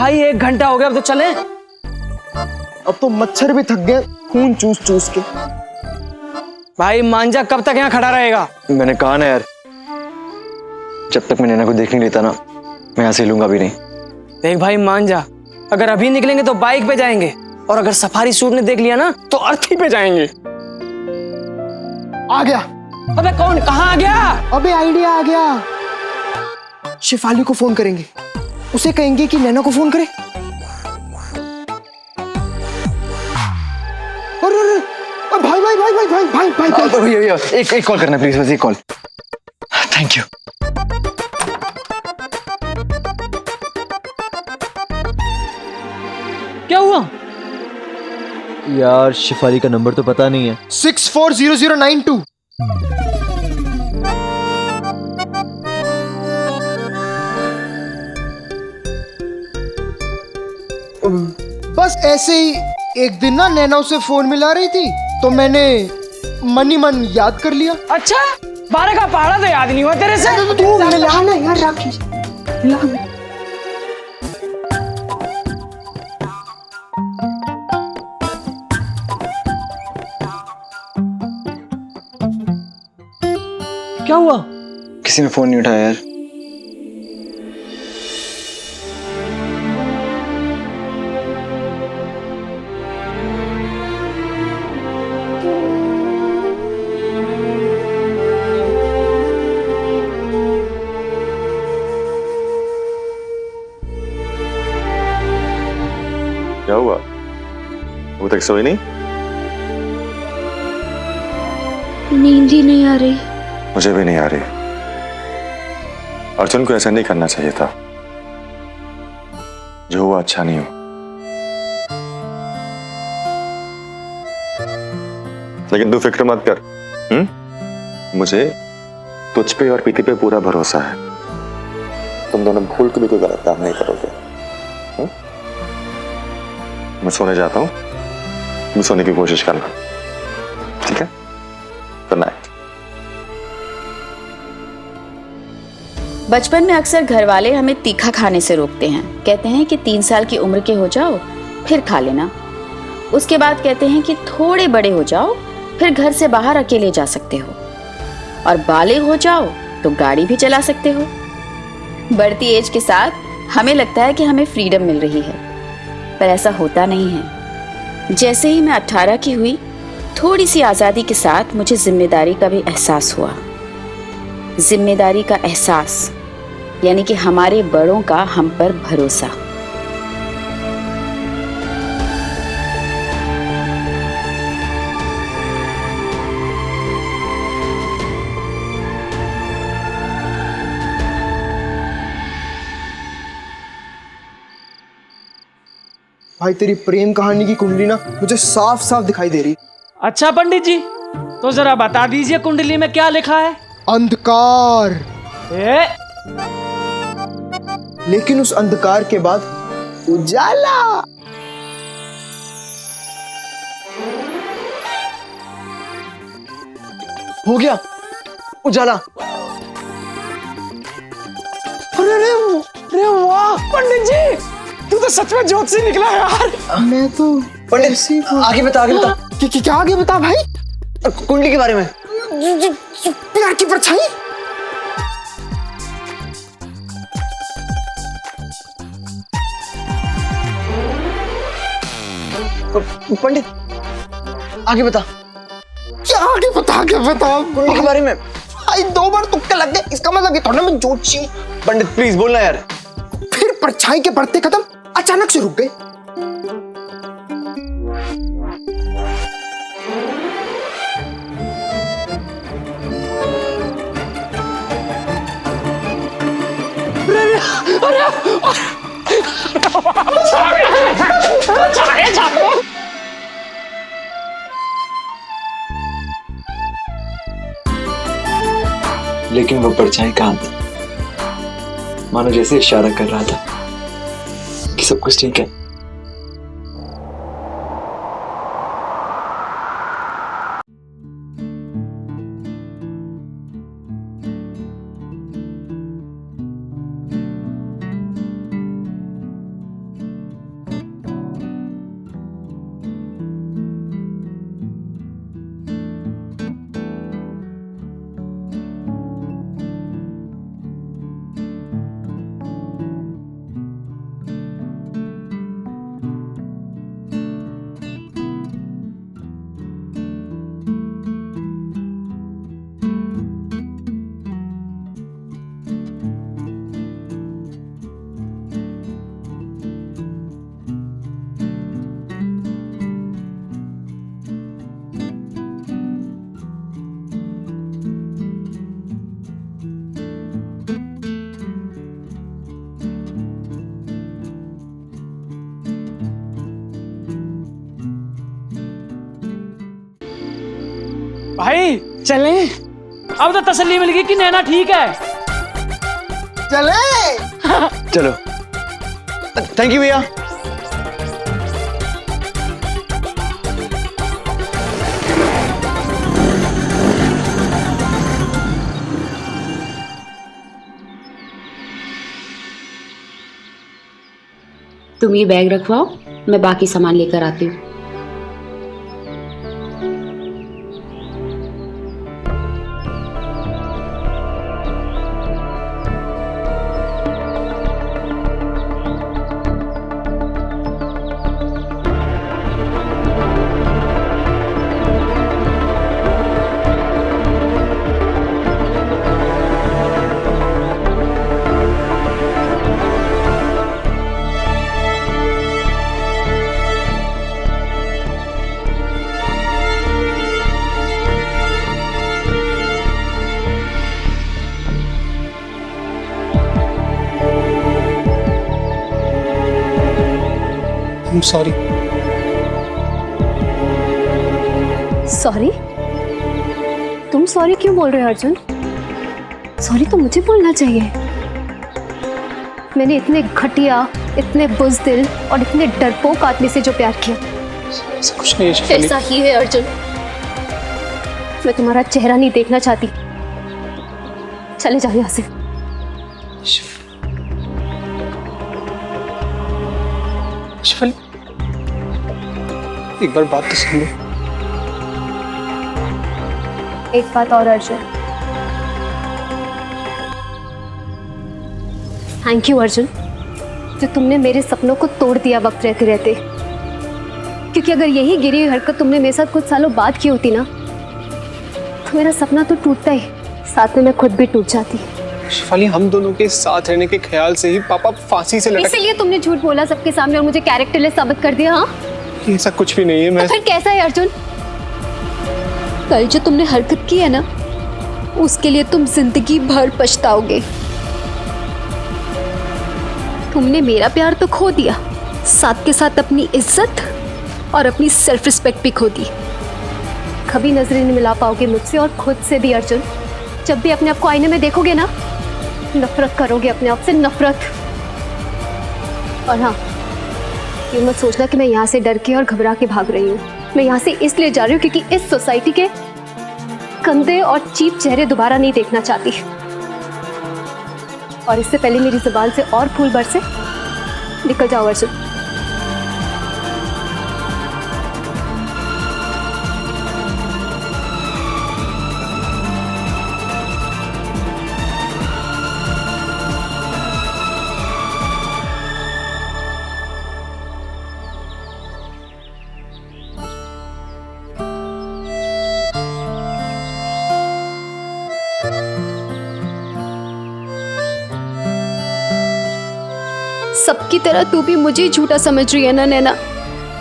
भाई 1 घंटा हो गया, अब तो चले। अब तो मच्छर भी थक गए खून चूस चूस के। भाई मांझा कब तक यहाँ खड़ा रहेगा? मैंने कहा ना यार, जब तक मैं नैना को देख नहीं लेता ना, मैं यहाँ से लूंगा भी नहीं। देख भाई मांझा, अगर अभी निकलेंगे तो बाइक पे जाएंगे, और अगर सफारी सूट ने देख लिया ना तो अर्थी पे जाएंगे। आ गया। अबे कौन, कहाँ आ गया? अबे आइडिया आ गया। शिफाली को फोन करेंगे, उसे कहेंगे कि नैना को फोन करे। अरे भाई भाई भाई भाई भाई भाई भाई भैया एक कॉल करना प्लीज, बस एक कॉल। Thank you. क्या हुआ? यार शिफाली का नंबर तो पता नहीं है। 640092। बस ऐसे ही एक दिन ना नैना उसे फोन मिला रही थी, तो मैंने मन ही मन याद कर लिया। अच्छा, 12 का पहाड़ा तो याद नहीं हुआ तेरे से? तू मिला ना यार, राखी मिला। क्या हुआ? किसी ने फोन नहीं उठाया यार। क्या हुआ? वो तक सोई नहीं? नींद ही नहीं आ रही। मुझे भी नहीं आ रही। अर्जुन को ऐसा नहीं करना चाहिए था। जो हुआ अच्छा नहीं हो। लेकिन तू फिक्र मत कर। मुझे तुझ पे और प्रीति पे पूरा भरोसा है। तुम दोनों भूल के भी कोई गलत काम नहीं करोगे। मैं सोने जाता हूं, तुम सोने की कोशिश करना, ठीक है? Good night. बचपन में अक्सर घर वाले हमें तीखा खाने से रोकते हैं। कहते हैं कि 3 साल की उम्र के हो जाओ फिर खा लेना। उसके बाद कहते हैं कि थोड़े बड़े हो जाओ फिर घर से बाहर अकेले जा सकते हो, और बालिग हो जाओ तो गाड़ी भी चला सकते हो। बढ़ती एज के साथ हमें लगता है कि हमें फ्रीडम मिल रही है, पर ऐसा होता नहीं है। जैसे ही मैं 18 की हुई, थोड़ी सी आज़ादी के साथ मुझे जिम्मेदारी का भी एहसास हुआ। जिम्मेदारी का एहसास यानी कि हमारे बड़ों का हम पर भरोसा। भाई तेरी प्रेम कहानी की कुंडली ना मुझे साफ साफ दिखाई दे रही। अच्छा पंडित जी, तो जरा बता दीजिए कुंडली में क्या लिखा है? अंधकार। ए? लेकिन उस अंधकार के बाद उजाला। हो गया उजाला। अरे वाह पंडित जी, तू तो सच में ज्योतिषी निकला यार। मैं तो पंडित आगे बता, आगे बता। क्या आगे बता भाई? कुंडली के बारे में। प्यार की परछाई। पंडित आगे बता। क्या आगे बता? कुंडली के बारे में। भाई 2 बार तुक्के लग गए, इसका मतलब ये थोड़ा मैं ज्योतिषी हूँ। पंडित प्लीज बोलना यार। फिर परछाई के बढ़ते कदम अचानक से रुक गए। लेकिन वो परछाई कहाँ थी? मानो जैसे इशारा कर रहा था कि सब कुछ ठीक है। भाई चलें? अब तो तसल्ली मिल गई कि नैना ठीक है। चले। चलो। थैंक यू भैया। तुम ये बैग रखवाओ, मैं बाकी सामान लेकर आती हूँ। सॉरी। सॉरी? तुम सॉरी क्यों बोल रहे हो अर्जुन? सॉरी तो मुझे बोलना चाहिए। मैंने इतने घटिया, इतने बुज़दिल और इतने डरपोक आदमी से जो प्यार किया। ऐसा कुछ नहीं है। ऐसा ही है अर्जुन। मैं तुम्हारा चेहरा नहीं देखना चाहती। चले जाओ यहाँ से। शिफाली, एक बार बात तो सुन लो। एक बात और अर्जुन। थैंक यू अर्जुन, जो तुमने मेरे सपनों को तोड़ दिया वक्त रहते रहते। क्योंकि अगर यही गिरी हुई हरकत तुमने मेरे साथ कुछ सालों बाद की होती ना, तो मेरा सपना तो टूटता ही, साथ में मैं खुद भी टूट जाती। शिफाली, हम दोनों के साथ रहने के ख्याल से ही पापा फांसी से लटक। इसलिए तुमने झूठ बोला सबके सामने और मुझे कैरेक्टरलेस साबित कर दिया। हाँ, ऐसा कुछ भी नहीं है। मैं तो फिर कैसा है अर्जुन? कल जो तुमने हरकत की है ना, उसके लिए तुम जिंदगी भर पछताओगे। तुमने मेरा प्यार तो खो दिया, साथ के साथ अपनी इज्जत और अपनी सेल्फ रिस्पेक्ट भी खो दी। कभी नजरें नहीं मिला पाओगे मुझसे और खुद से भी अर्जुन। जब भी अपने आप को आईने में देखोगे ना, नफरत करोगे अपने आप से, नफरत। और हाँ, ये मत सोचना कि मैं यहाँ से डर के और घबरा के भाग रही हूँ। मैं यहाँ से इसलिए जा रही हूँ क्योंकि इस सोसाइटी के गंदे और चीप चेहरे दोबारा नहीं देखना चाहती। और इससे पहले मेरी जुबान से और फूल बरसे, निकल जाओ अर्जुन। सबकी तरह तू भी मुझे झूठा समझ रही है ना नैना?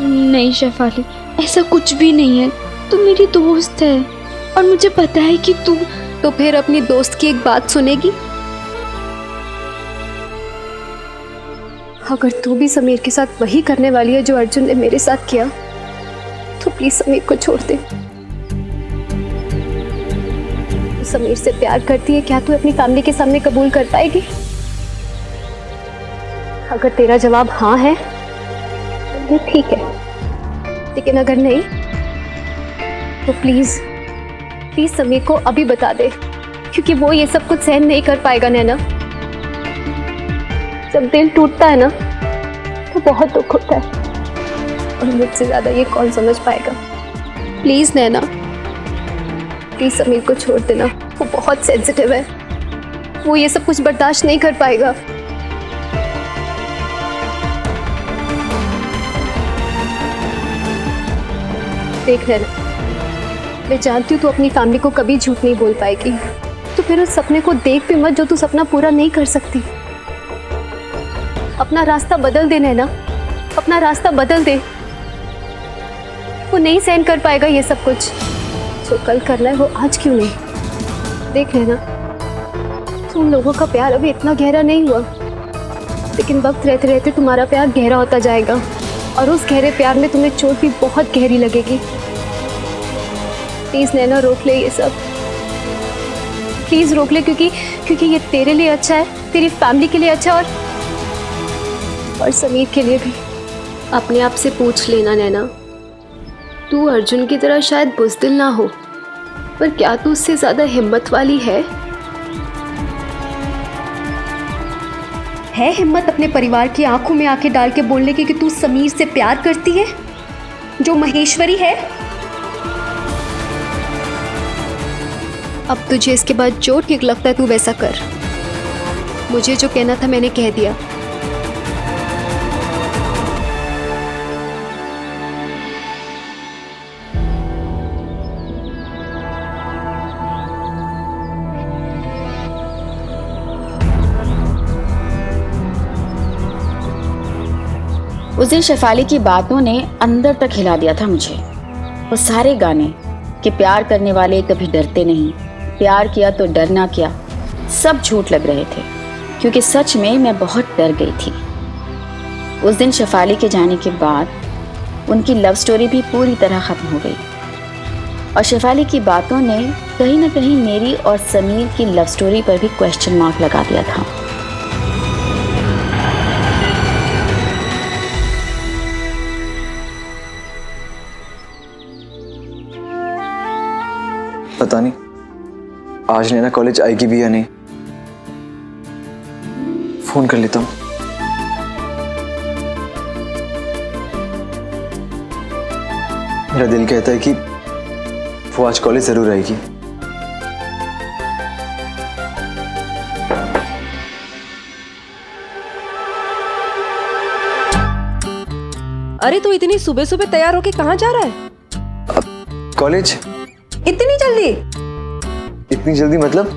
नहीं शेफाली, ऐसा कुछ भी नहीं है। तू मेरी दोस्त है और मुझे पता है कि तू। तो फिर अपनी दोस्त की एक बात सुनेगी? अगर तू भी समीर के साथ वही करने वाली है जो अर्जुन ने मेरे साथ किया, तो प्लीज समीर को छोड़ दे। तू समीर से प्यार करती है, क्या तू अपनी फैमिली के सामने कबूल कर पाएगी? अगर तेरा जवाब हाँ है तो ठीक है, लेकिन अगर नहीं तो प्लीज प्लीज समीर को अभी बता दे, क्योंकि वो ये सब कुछ सहन नहीं कर पाएगा नैना। जब दिल टूटता है ना तो बहुत दुख होता है, और मुझसे ज्यादा ये कौन समझ पाएगा। प्लीज नैना, प्लीज समीर को छोड़ देना। वो बहुत सेंसिटिव है, वो ये सब कुछ बर्दाश्त नहीं कर पाएगा। देख नैना, मैं जानती हूँ तू अपनी फैमिली को कभी झूठ नहीं बोल पाएगी, तो फिर उस सपने को देख भी मत जो तू सपना पूरा नहीं कर सकती। अपना रास्ता बदल दे नैना, अपना रास्ता बदल दे। वो नहीं सहन कर पाएगा ये सब कुछ। जो कल करना है वो आज क्यों नहीं? देख नैना, तुम लोगों का प्यार अभी इतना गहरा नहीं हुआ, लेकिन वक्त रहते रहते तुम्हारा प्यार गहरा होता जाएगा, और उस गहरे प्यार में तुम्हें चोट भी बहुत गहरी लगेगी। प्लीज नैना रोक ले ये सब, प्लीज रोक ले, क्योंकि ये तेरे लिए अच्छा है, तेरी फैमिली के लिए अच्छा है और समीर के लिए भी। अपने आप से पूछ लेना नैना, तू अर्जुन की तरह शायद बुज़दिल ना हो, पर क्या तू उससे ज्यादा हिम्मत वाली है हिम्मत अपने परिवार की आंखों में आंखें डाल के बोलने की कि तू समीर से प्यार करती है, जो महेश्वरी है? अब तुझे इसके बाद जो ठीक लगता है तू वैसा कर। मुझे जो कहना था मैंने कह दिया। उस दिन शेफाली की बातों ने अंदर तक हिला दिया था मुझे। वो सारे गाने कि प्यार करने वाले कभी डरते नहीं, प्यार किया तो डरना क्या, सब झूठ लग रहे थे, क्योंकि सच में मैं बहुत डर गई थी। उस दिन शेफाली के जाने के बाद उनकी लव स्टोरी भी पूरी तरह ख़त्म हो गई और शेफाली की बातों ने कहीं ना कहीं मेरी और समीर की लव स्टोरी पर भी क्वेश्चन मार्क लगा दिया था। पता नहीं आज नैना कॉलेज आएगी भी या नहीं। फोन कर लेता हूँ। मेरा दिल कहता है कि वो आज कॉलेज जरूर आएगी। अरे तू इतनी सुबह सुबह तैयार होके कहाँ जा रहा है? कॉलेज। इतनी जल्दी? इतनी जल्दी मतलब?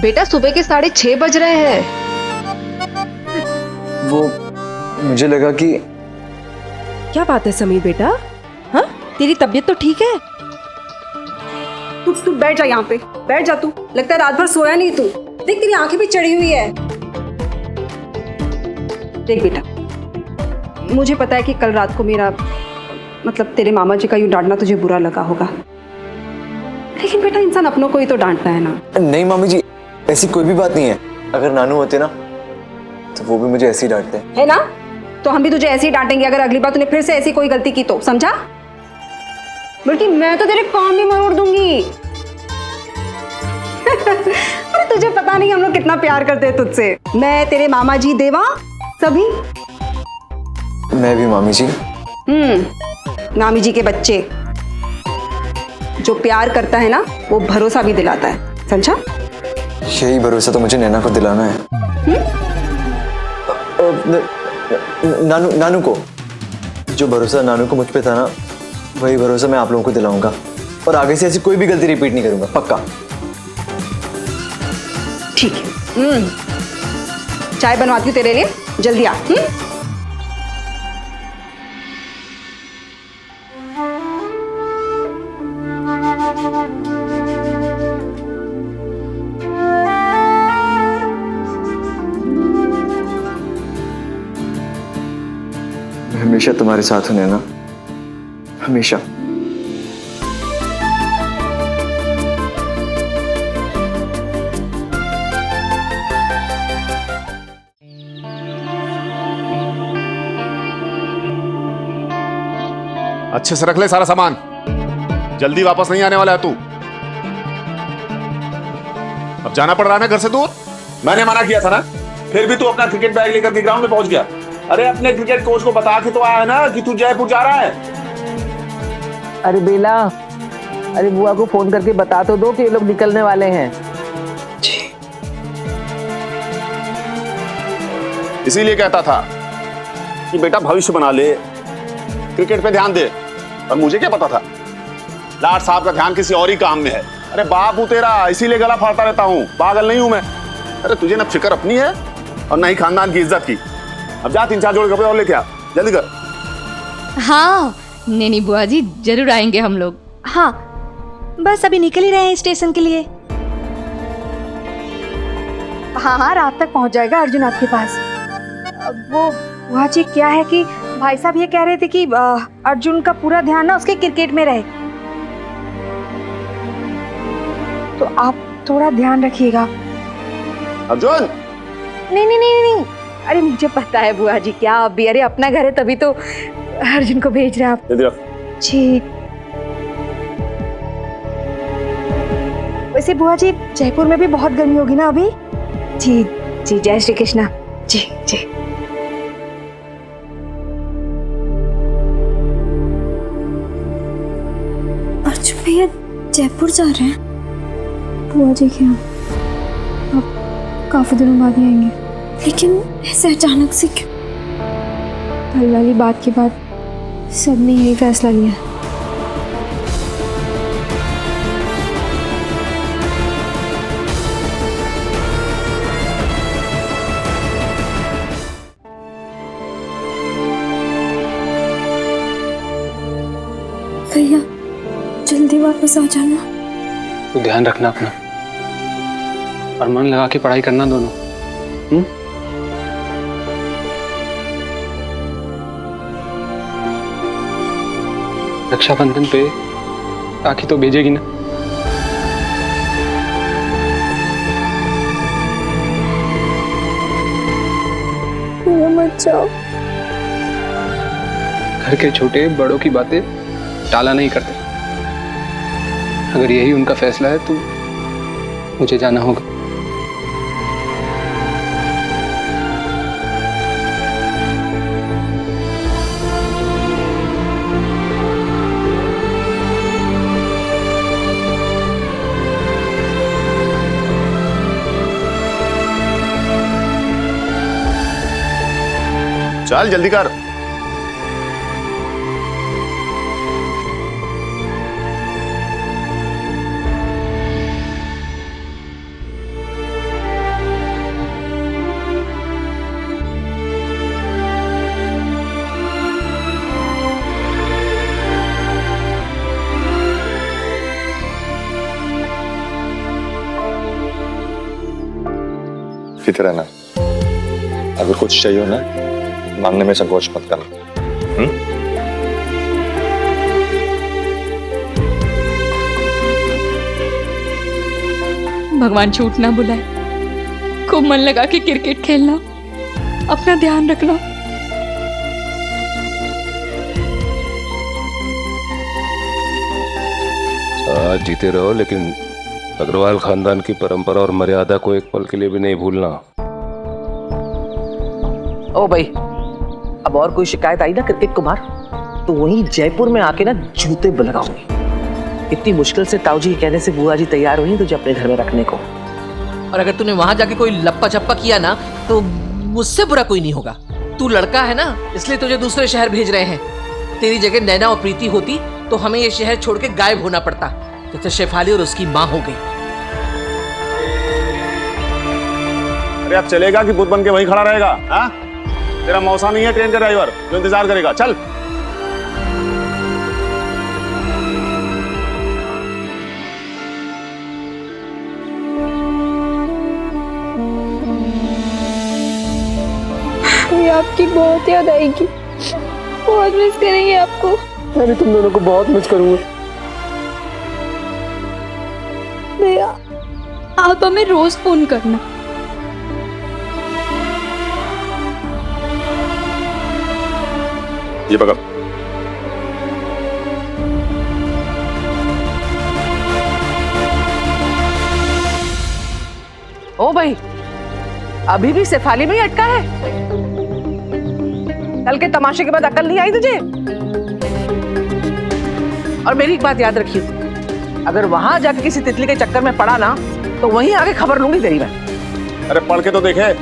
बेटा सुबह के 6:30 बज रहे हैं। वो मुझे लगा कि। क्या बात है समीर बेटा? हाँ तेरी तबीयत तो ठीक है? तू बैठ जा, यहाँ पे बैठ जा। तू लगता है रात भर सोया नहीं तू। देख तेरी आंखें भी चढ़ी हुई है। देख बेटा, मुझे पता है कि कल रात को मेरा मतलब तेरे मामा जी का यूं डांटना तुझे बुरा लगा होगा, लेकिन बेटा इंसान अपनों को ही तो डांटता है ना। नहीं मामी जी, ऐसी कोई भी बात नहीं है। अगर नानू होते ना तो वो भी मुझे ऐसे ही डांटते है ना। तो हम भी तुझे ऐसे ही डांटेंगे अगर अगली बार तूने फिर से ऐसी कोई गलती की तो, समझा? बल्कि मैं तो तेरे काम भी मरोड़ दूंगी। अरे तुझे पता नहीं हम लोग कितना प्यार करते हैं तुझसे। मैं, तेरे मामा जी, देवा, सभी। मैं भी मामी जी। मामी जी के बच्चे। जो प्यार करता है ना वो भरोसा भी दिलाता है, समझा? यही भरोसा तो मुझे नैना को दिलाना है। नानू को। जो भरोसा नानू को मुझ पे था ना, वही भरोसा मैं आप लोगों को दिलाऊंगा और आगे से ऐसी कोई भी गलती रिपीट नहीं करूंगा, पक्का। ठीक है। चाय बनवाती हूँ तेरे लिए, जल्दी आ। मैं हमेशा तुम्हारे साथ हूं नैना, हमेशा। अच्छे से रख ले सारा सामान, जल्दी वापस नहीं आने वाला है तू। अब जाना पड़ रहा है ना घर से दूर। मैंने मना किया था ना, फिर भी तू अपना क्रिकेट बैग लेकर के ग्राउंड में पहुंच गया। अरे अपने क्रिकेट कोच को बता के तो आया ना कि तू जयपुर जा रहा है। अरे बेला, अरे बुआ को फोन करके बता तो दो कि ये लोग निकलने वाले हैं। इसीलिए कहता था कि बेटा भविष्य बना ले, क्रिकेट पे ध्यान दे। और मुझे क्या पता था लाट साहब का ध्यान किसी और ही काम में है। अरे बाप हूं तेरा, इसीलिए गला फाड़ता रहता हूं, पागल नहीं हूं मैं। अरे तुझे ना फिक्र अपनी है और ना ही खानदान की इज्जत की। अब जा 3-4 जोड़ कपड़े और लेके आ, जल्दी कर। हाँ नैनी बुआ जी, जरूर आएंगे हम लोग। हाँ बस अभी निकल ही रहे हैं स्टेशन के लिए। हाँ रात तक पहुंच जाएगा अर्जुन आपके पास। वो बुआ जी क्या है कि भाई साहब ये कह रहे थे कि अर्जुन का पूरा ध्यान ना उसके क्रिकेट में रहे, तो आप थोड़ा ध्यान रखिएगा। अर्जुन, नहीं नहीं नहीं नहीं, अरे मुझे पता है बुआ जी, क्या आप भी, अरे अपना घर है तभी तो अर्जुन को भेज रहे हैं आप। जल्दी रख। जी। वैसे बुआ जी जयपुर में भी बहुत गर्मी होगी ना अभी? जी जी, जय श्री कृष्णा। जी जी। अर्जुन भैया जयपुर जा रहे हैं? बुआ जी क्या अब काफी दिनों बाद ही आएंगे, लेकिन ऐसे अचानक से क्यों? कल वाली बात के बाद सबने यही फैसला लिया। भैया जल्दी वापस आ जाना। तो ध्यान रखना अपना और मन लगा के पढ़ाई करना दोनों। रक्षाबंधन पे राखी तो भेजेगी ना? मत जाओ। घर के छोटे बड़ों की बातें टाला नहीं करते। अगर यही उनका फैसला है तो मुझे जाना होगा। चल जल्दी कर। फिक्र रहना, अगर कुछ चाहिए ना मांगने में संकोच मत करना। भगवान छूट ना बुलाए। खूब मन लगा के क्रिकेट खेलना, अपना ध्यान रखना। आज जीते रहो, लेकिन अग्रवाल खानदान की परंपरा और मर्यादा को एक पल के लिए भी नहीं भूलना। ओ भाई, अब और कोई शिकायत आई ना क्रिकेट कुमार तो वहीं जयपुर में आके ना जूते लगाऊंगी। इतनी मुश्किल से ताऊजी के कहने से बुआ जी तैयार हुई तुझे अपने घर में रखने को। और अगर तूने वहां जाके कोई लप्पा चप्पा किया ना तो मुझसे बुरा कोई नहीं होगा। तू लड़का है ना, इसलिए तुझे दूसरे शहर भेज रहे हैं। तेरी जगह नैना और प्रीति होती तो हमें ये शहर छोड़ के गायब होना पड़ता, जैसे शेफाली और उसकी माँ हो गई। अरे अब चलेगा कि बुत बन के वहीं खड़ा रहेगा? हाँ, तेरा मौसा नहीं है ट्रेन का ड्राइवर जो इंतजार करेगा। चल। ये आपकी बहुत याद आएगी, बहुत मिस करेंगे आपको। मैं तुम दोनों को बहुत मिस करूंगा। भैया आप हमें रोज फोन करना। ये पकड़। ओ भाई, अभी भी शेफाली में ही अटका है? कल के तमाशे के बाद अकल नहीं आई तुझे? और मेरी एक बात याद रखियो, अगर वहां जाके किसी तितली के चक्कर में पड़ा ना तो वहीं आगे खबर लूंगी तेरी मैं। अरे पढ़ के तो देखे,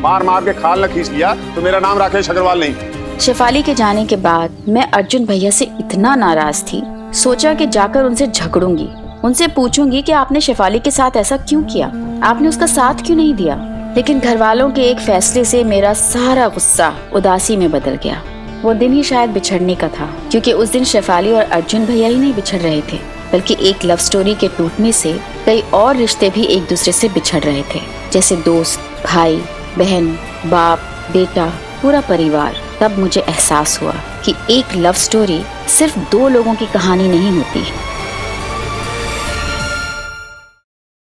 मार मार के खाल न खींच लिया तो मेरा नाम राकेश अग्रवाल नहीं। शेफाली के जाने के बाद मैं अर्जुन भैया से इतना नाराज थी, सोचा कि जाकर उनसे झगड़ूंगी, उनसे पूछूंगी कि आपने शेफाली के साथ ऐसा क्यों किया, आपने उसका साथ क्यों नहीं दिया। लेकिन घर वालों के एक फैसले से मेरा सारा गुस्सा उदासी में बदल गया। वो दिन ही शायद बिछड़ने का था, क्योंकि उस दिन शेफाली और अर्जुन भैया ही नहीं बिछड़ रहे थे, बल्कि एक लव स्टोरी के टूटने से कई और रिश्ते भी एक दूसरे से बिछड़ रहे थे, जैसे दोस्त, भाई, बहन, बाप, बेटा, पूरा परिवार। तब मुझे एहसास हुआ कि एक लव स्टोरी सिर्फ दो लोगों की कहानी नहीं होती।